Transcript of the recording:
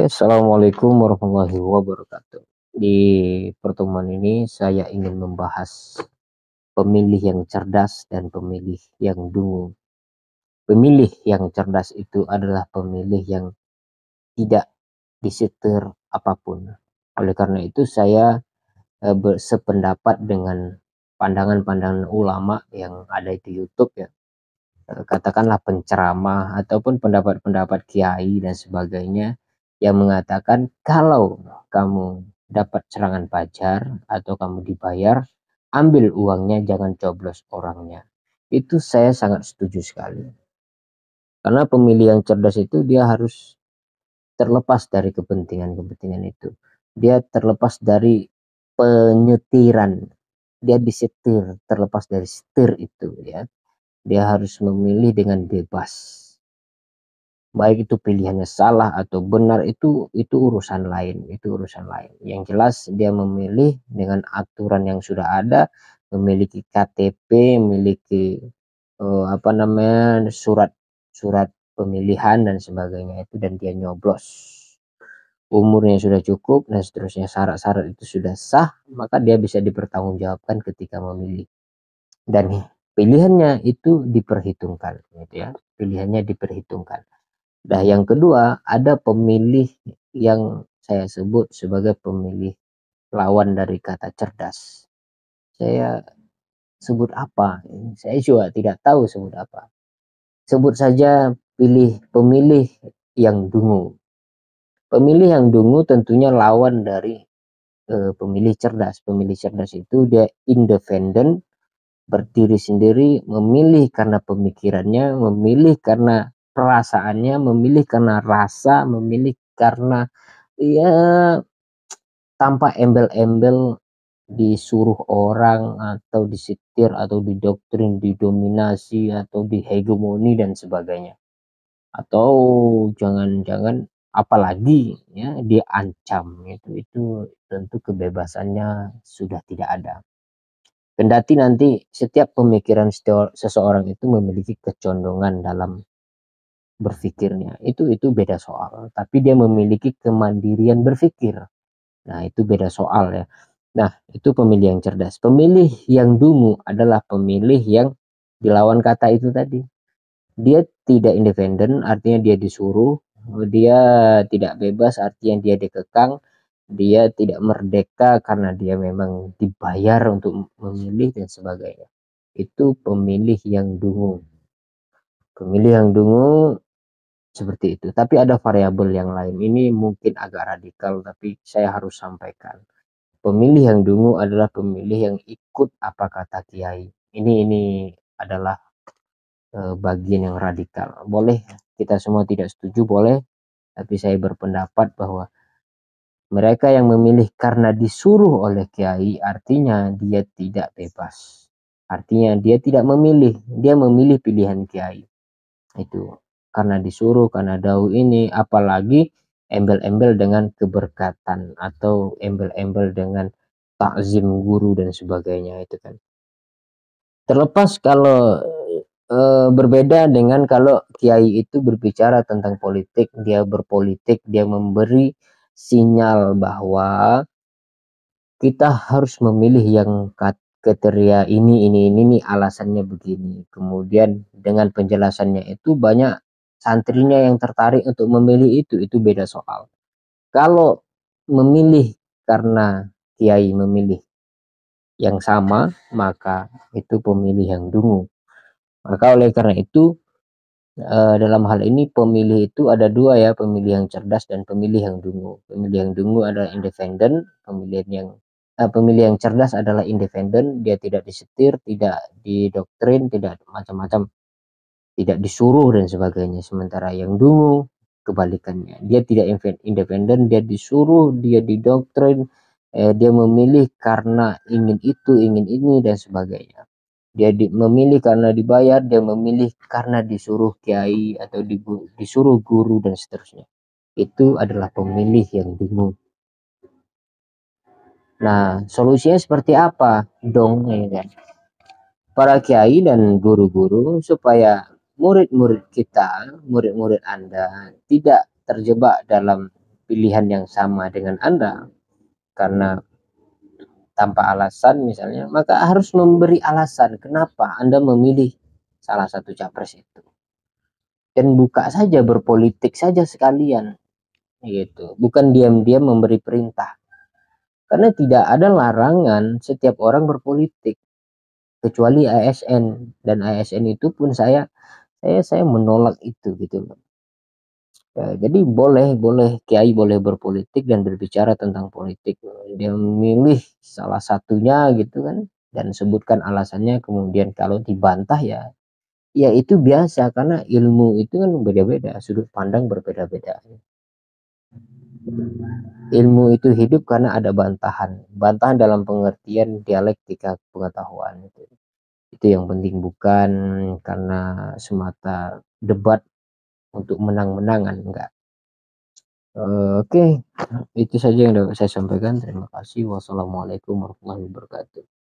Oke, assalamualaikum warahmatullahi wabarakatuh. Di pertemuan ini saya ingin membahas pemilih yang cerdas dan pemilih yang dungu. Pemilih yang cerdas itu adalah pemilih yang tidak disetir apapun. Oleh karena itu saya sependapat dengan pandangan-pandangan ulama yang ada di YouTube ya. Katakanlah penceramah ataupun pendapat-pendapat kiai dan sebagainya yang mengatakan kalau kamu dapat serangan pajar atau kamu dibayar, ambil uangnya, jangan coblos orangnya. Itu saya sangat setuju sekali. Karena pemilih yang cerdas itu dia harus terlepas dari kepentingan-kepentingan itu. Dia terlepas dari penyetiran. Dia disetir, terlepas dari setir itu ya. Dia harus memilih dengan bebas. Baik itu pilihannya salah atau benar, itu urusan lain, itu urusan lain. Yang jelas dia memilih dengan aturan yang sudah ada, memiliki KTP, memiliki surat pemilihan dan sebagainya itu, dan dia nyoblos. Umurnya sudah cukup dan seterusnya, syarat-syarat itu sudah sah, maka dia bisa dipertanggungjawabkan ketika memilih. Dan pilihannya itu diperhitungkan gitu ya. Pilihannya diperhitungkan. Nah, yang kedua, ada pemilih yang saya sebut sebagai pemilih lawan dari kata cerdas. Saya sebut apa? Saya juga tidak tahu sebut apa. Sebut saja pemilih yang dungu. Pemilih yang dungu tentunya lawan dari pemilih cerdas. Pemilih cerdas itu dia independen, berdiri sendiri, memilih karena pemikirannya, memilih karena perasaannya, memilih karena rasa, memilih karena ya tanpa embel-embel disuruh orang atau disetir atau didoktrin, didominasi atau dihegemoni dan sebagainya. Atau jangan-jangan apalagi ya diancam, itu tentu kebebasannya sudah tidak ada. Kendati nanti setiap pemikiran seseorang itu memiliki kecondongan dalam berpikirnya, itu beda soal. Tapi dia memiliki kemandirian berpikir. Nah, itu beda soal ya. Nah, itu pemilih yang cerdas. Pemilih yang dungu adalah pemilih yang dilawan kata itu tadi. Dia tidak independen, artinya dia disuruh. Dia tidak bebas, artinya dia dikekang. Dia tidak merdeka karena dia memang dibayar untuk memilih dan sebagainya. Itu pemilih yang dungu. Pemilih yang dungu seperti itu. Tapi ada variabel yang lain. Ini mungkin agak radikal, tapi saya harus sampaikan. Pemilih yang dungu adalah pemilih yang ikut apa kata kiai. Ini adalah bagian yang radikal. Boleh kita semua tidak setuju, boleh. Tapi saya berpendapat bahwa mereka yang memilih karena disuruh oleh kiai, artinya dia tidak bebas. Artinya dia tidak memilih, dia memilih pilihan kiai. Itu karena disuruh, karena dahulu ini, apalagi embel-embel dengan keberkatan atau embel-embel dengan takzim guru dan sebagainya itu kan. Terlepas kalau berbeda dengan kalau kiai itu berbicara tentang politik, dia berpolitik, dia memberi sinyal bahwa kita harus memilih yang kriteria ini alasannya begini. Kemudian dengan penjelasannya itu banyak santrinya yang tertarik untuk memilih itu beda soal. Kalau memilih karena kiai memilih yang sama, maka itu pemilih yang dungu. Maka oleh karena itu dalam hal ini pemilih itu ada dua ya, pemilih yang cerdas dan pemilih yang dungu. Pemilih yang dungu adalah independen, pemilih yang cerdas adalah independen, dia tidak disetir, tidak didoktrin, tidak macam-macam, tidak disuruh dan sebagainya. Sementara yang dungu kebalikannya, dia tidak independen, dia disuruh, dia didoktrin, dia memilih karena ingin itu, ingin ini dan sebagainya. Dia memilih karena dibayar, dia memilih karena disuruh kiai atau disuruh guru dan seterusnya. Itu adalah pemilih yang bingung. Nah, solusinya seperti apa dong ya kan? Para kiai dan guru-guru supaya murid-murid kita, murid-murid Anda tidak terjebak dalam pilihan yang sama dengan Anda karena tanpa alasan misalnya, maka harus memberi alasan kenapa Anda memilih salah satu capres itu. Dan buka saja, berpolitik saja sekalian gitu. Bukan diam-diam memberi perintah. Karena tidak ada larangan setiap orang berpolitik kecuali ASN, dan ASN itu pun saya menolak itu gitu loh. Ya, jadi boleh kiai boleh berpolitik dan berbicara tentang politik. Dia memilih salah satunya gitu kan dan sebutkan alasannya, kemudian kalau dibantah ya itu biasa karena ilmu itu kan beda-beda, sudut pandang berbeda-beda. Ilmu itu hidup karena ada bantahan. Bantahan dalam pengertian dialektika pengetahuan itu yang penting, bukan karena semata debat untuk menang-menangan, enggak. Oke, itu saja yang dapat saya sampaikan. Terima kasih. Wassalamualaikum warahmatullahi wabarakatuh.